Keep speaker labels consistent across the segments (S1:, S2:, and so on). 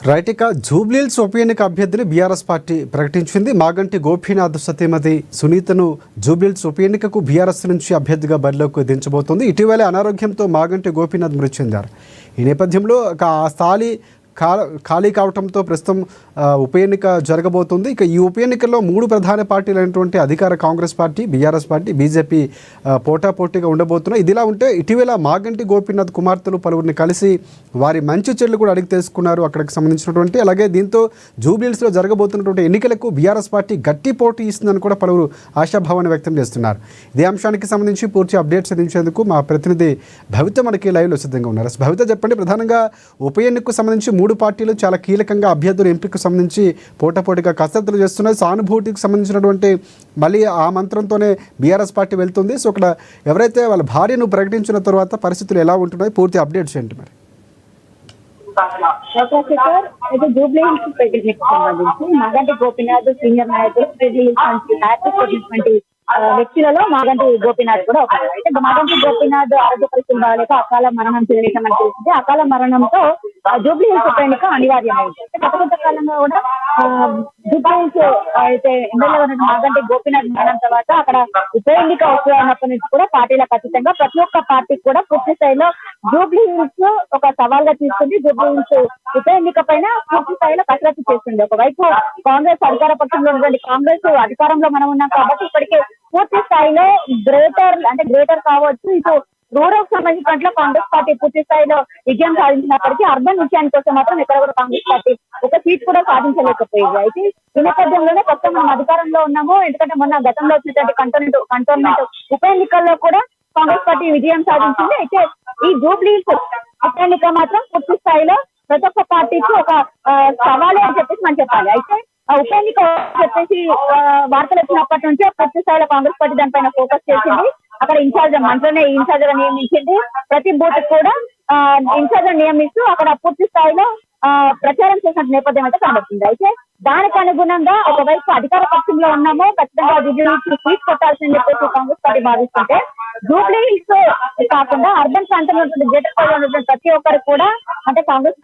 S1: Right. ఇక జూబ్లీహిల్స్ ఉప ఎన్నిక అభ్యర్థిని బీఆర్ఎస్ పార్టీ ప్రకటించింది. మాగంటి గోపీనాథ్ సతీమతి సునీతను జూబ్లీహిల్స్ ఉప ఎన్నికకు బీఆర్ఎస్ నుంచి అభ్యర్థిగా బరిలోకి దించబోతోంది. ఇటీవలే అనారోగ్యంతో మాగంటి గోపీనాథ్ మృతి చెందారు. ఈ నేపథ్యంలో ఆ స్థాయి ఖాళీ కావడంతో ప్రస్తుతం ఉప ఎన్నిక జరగబోతుంది. ఇక ఈ ఉప ఎన్నికల్లో మూడు ప్రధాన పార్టీలు అయినటువంటి అధికార Congress party, BRS party, BJP పోటాపోటీగా ఉండబోతున్నాయి. ఇదిలా ఉంటే ఇటీవల మాగంటి గోపీనాథ్ కుమార్తెలు పలువురిని కలిసి వారి మంచి చెడులు కూడా అడిగి తెలుసుకున్నారు అక్కడికి సంబంధించినటువంటి. అలాగే దీంతో జూబ్లీహిల్స్లో జరగబోతున్నటువంటి ఎన్నికలకు బీఆర్ఎస్ పార్టీ గట్టి పోటీ ఇస్తుందని కూడా పలువురు ఆశాభావాన్ని వ్యక్తం చేస్తున్నారు. ఇదే అంశానికి సంబంధించి పూర్తి అప్డేట్స్ అందించేందుకు మా ప్రతినిధి భవిత మనకి లైవ్లో సిద్ధంగా ఉన్నారు. భవిత, చెప్పండి, ప్రధానంగా ఉప ఎన్నికకు సంబంధించి మూడు పార్టీలు చాలా కీలకంగా అభ్యర్థుల ఎంపికకు సంబంధించి పోటాపోటీగా కసరత్తులు చేస్తున్నాయి. సానుభూతికి సంబంధించినటువంటి మళ్ళీ ఆ మంత్రంతోనే బీఆర్ఎస్ పార్టీ వెళ్తుంది. సో అక్కడ ఎవరైతే వాళ్ళ భార్యను ప్రకటించిన తర్వాత పరిస్థితులు ఎలా ఉంటున్నాయి, పూర్తి అప్డేట్స్ ఏంటి మరి?
S2: మాగంటి గోపీనాథ్ సీనియర్ నాయకులు వ్యక్తులలో మాగంటి గోపీనాథ్ కూడా ఒక. అయితే మాగంటి గోపీనాథ్ ఆరోగ్య పరిస్థితులు బాగాలేక అకాల మరణం చెందడం తెలిసింది. అకాల మరణంతో జూబ్లీహిల్స్ ఉప ఎన్నిక అనివార్యమైంది. గత కొంతకాలంగా కూడా జూబ్లీహిల్స్ అయితే ఎమ్మెల్యే ఉన్న మాగంటి గోపీనాథ్ మరణం తర్వాత అక్కడ ఉప ఎన్నిక వస్తున్నప్పటి నుంచి కూడా పార్టీలకు ఖచ్చితంగా ప్రతి ఒక్క పార్టీకి కూడా పూర్తి స్థాయిలో జూబ్లీహిల్స్ ఒక సవాల్ గా తీసుకుంది. జూబ్లీహిల్స్ ఉప ఎన్నిక పైన పూర్తి స్థాయిలో కసరత్తు చేస్తుంది. ఒకవైపు కాంగ్రెస్ అధికార పక్షంలో ఉన్నటువంటి కాంగ్రెస్ అధికారంలో మనం ఉన్నాం కాబట్టి ఇప్పటికే పూర్తి స్థాయిలో గ్రేటర్ కావచ్చు, ఇటు రూరల్ సంబంధించిన కాంగ్రెస్ పార్టీ పూర్తి స్థాయిలో విజయం సాధించినప్పటికీ అర్బన్ విషయానికి వస్తే మాత్రం ఇక్కడ కూడా కాంగ్రెస్ పార్టీ ఒక సీట్ కూడా సాధించలేకపోయింది. అయితే ఈ నేపథ్యంలోనే ప్రస్తుతం మనం అధికారంలో ఉన్నాము. ఎందుకంటే మొన్న గతంలో వచ్చినటువంటి కంటోన్మెంట్ ఉప ఎన్నికల్లో కూడా కాంగ్రెస్ పార్టీ విజయం సాధించింది. అయితే ఈ జూబ్లీహిల్స్ ఉప ఎన్నిక మాత్రం పూర్తి స్థాయిలో ప్రతి ఒక్క పార్టీకి ఒక సవాలే అని చెప్పేసి మనం చెప్పాలి. అయితే ఉప ఎన్నిక చెప్పేసి వార్తలు వచ్చినప్పటి నుంచే పూర్తి స్థాయిలో కాంగ్రెస్ పార్టీ దానిపైన ఫోకస్ చేసింది. అక్కడ మంత్రినే ఇన్ఛార్జ్ గా నియమించింది. ప్రతి బూత్ కూడా ఇన్ఛార్జ్ నియమిస్తూ అక్కడ పూర్తి స్థాయిలో ప్రచారం చేసిన నేపథ్యం అయితే కనబడుతుంది. అయితే దానికి అనుగుణంగా ఒకవైపు అధికార పక్షంలో ఉన్నామో ఖచ్చితంగా జూబ్లీహిల్స్ సీట్ కొట్టాల్సిందని చెప్పేసి కాంగ్రెస్ పార్టీ భావిస్తుంటే, జూబ్లీహిల్స్ కాకుండా అర్బన్ ప్రాంతంలో ఉన్నటువంటి ప్రతి ఒక్కరు కూడా అంటే కాంగ్రెస్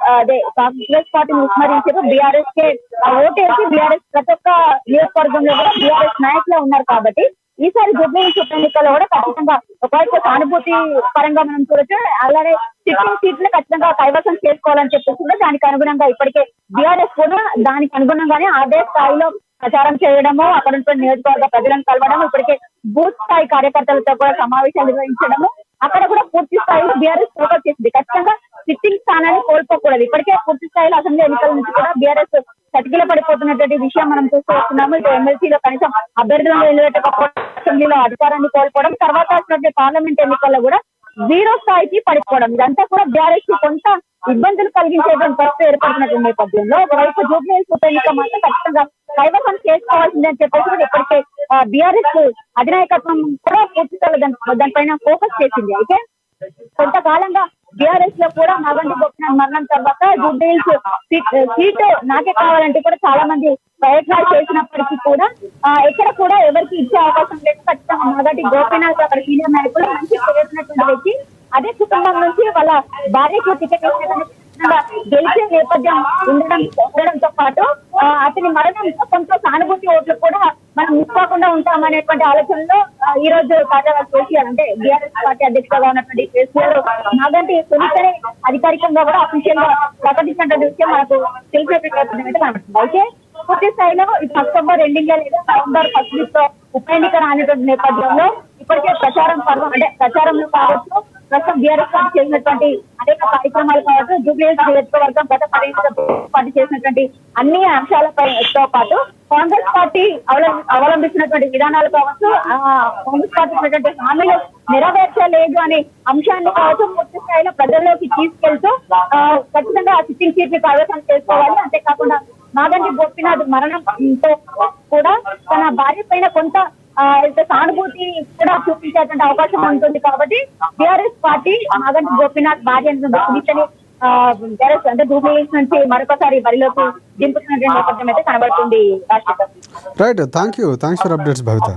S2: పార్టీని విస్మరించారు. బీఆర్ఎస్ కే ఓటేసి బీఆర్ఎస్ ప్రతి ఒక్క నియోజకవర్గంలో కూడా బీఆర్ఎస్ నాయకులు ఉన్నారు. కాబట్టి ఈసారి జూబ్లీహిల్స్ ఉప ఎన్నికల్లో కూడా ఖచ్చితంగా ఒకవైపు సానుభూతి పరంగా మనం చూడొచ్చు. అలానే సిట్టింగ్ సీట్లు ఖచ్చితంగా కైవసం చేసుకోవాలని చెప్పేసి కూడా దానికి అనుగుణంగా ఇప్పటికే బీఆర్ఎస్ కూడా దానికి అనుగుణంగానే అదే స్థాయిలో ప్రచారం చేయడము, అక్కడ ఉన్న నియోజకవర్గ ప్రజలను కలవడము, ఇప్పటికే బూత్ స్థాయి కార్యకర్తలతో కూడా సమావేశాలు నిర్వహించడము, అక్కడ కూడా పూర్తి స్థాయిలో బీఆర్ఎస్ ఫోకస్ చేసింది. ఖచ్చితంగా సిట్టింగ్ స్థానాన్ని కోల్పోకూడదు. ఇప్పటికే పూర్తి స్థాయిలో అసెంబ్లీ ఎన్నికల నుంచి కూడా బీఆర్ఎస్ చతికిల పడిపోతున్నటువంటి విషయం మనం చూస్తూ వస్తున్నాము. ఇటు ఎమ్మెల్సీలో కనీసం అభ్యర్థులను నిలబెట్టకపోవడం, అసెంబ్లీలో అధికారాన్ని కోల్పోవడం, తర్వాత వచ్చినటువంటి పార్లమెంట్ ఎన్నికల్లో కూడా జీరో స్థాయికి పడిపోవడం, ఇదంతా కూడా బీఆర్ఎస్ కి కొంత ఇబ్బందులు కలిగించేటువంటి పరిస్థితి ఏర్పడుతున్నటువంటి నేపథ్యంలో ఒకవైపు జూబ్లీహిల్స్ ఉప ఎన్నిక మాత్రం ఖచ్చితంగా కైవసం చేసుకోవాల్సిందని చెప్పేసి ఇప్పటికే బీఆర్ఎస్ అధినాయకత్వం కూడా పూర్తి స్థాయిలో దానిపైన ఫోకస్ చేసింది. అయితే కొంతకాలంగా బీఆర్ఎస్ లో కూడా మాగంటి గోపీనాథ్ మరణం తర్వాత జూబ్లీహిల్స్ సీటు నాకే కావాలంటే కూడా చాలా మంది ప్రయత్నాలు చేసినప్పటికీ కూడా ఎక్కడ కూడా ఎవరికి ఇచ్చే అవకాశం లేదు. ఖచ్చితంగా మాగంటి గోపీనాథ్ అక్కడ సీనియర్ నాయకులు మంచి చేసినటువంటి వ్యక్తి, అదే కుటుంబం నుంచి వాళ్ళ భార్యకు టికెట్ గెలిచే నేపథ్యం ఉండడంతో పాటు అతని మరణం కొంత సానుభూతి ఓట్లు కూడా మనం మిస్ ఉంటామనేటువంటి ఆలోచనలో ఈ రోజు తాజాగా కేసీఆర్ అంటే బీఆర్ఎస్ పార్టీ అధ్యక్షులుగా ఉన్నటువంటి కేసీఆర్ మాగంటి సునీతని అధికారికంగా కూడా అఫీషియల్ గా ప్రకటించినటువంటి విషయం మనకు తెలిసినటువంటి నేపథ్యం అయితే కనబడుతుంది. అయితే పూర్తి స్థాయిలో ఇటు అక్టోబర్ ఎండింగ్ లో లేదా నవంబర్ ఫస్ట్ వీక్ లో ఉప ఎన్నిక రానిటువంటి నేపథ్యంలో ఇప్పటికే ప్రచారంలో కావచ్చు, ప్రస్తుతం బీఆర్ఎస్ పార్టీ చేసినటువంటి అనేక కార్యక్రమాలు కావచ్చు, జూబ్లీహిల్స్ నియోజకవర్గం గత పార్టీ చేసినటువంటి అన్ని అంశాలతో పాటు కాంగ్రెస్ పార్టీ అవలంబిస్తున్నటువంటి విధానాలు కావచ్చు, కాంగ్రెస్ పార్టీ ఇచ్చినటువంటి హామీలు నెరవేర్చలేదు అనే అంశాన్ని కావచ్చు పూర్తి స్థాయిలో ప్రజల్లోకి తీసుకెళ్తూ ఖచ్చితంగా ఆ సిట్టింగ్ సీట్ ని కైవసం చేసుకోవాలి. అంతేకాకుండా మాగంటి గోపీనాథ్ మరణంతో కూడా తన భార్య పైన కొంత సానుభూతి కూడా చూపించేటువంటి అవకాశం ఉంటుంది. కాబట్టి బీఆర్ఎస్ పార్టీ మాగంటి గోపీనాథ్ భార్య సునీతని బీఆర్ఎస్ అంటే జూబ్లీహిల్స్ నుంచి మరొకసారి బరిలోకి దింపుతున్నటువంటి నేపథ్యం అయితే కనబడుతుంది.
S1: Right, thanks for updates Bhavitha.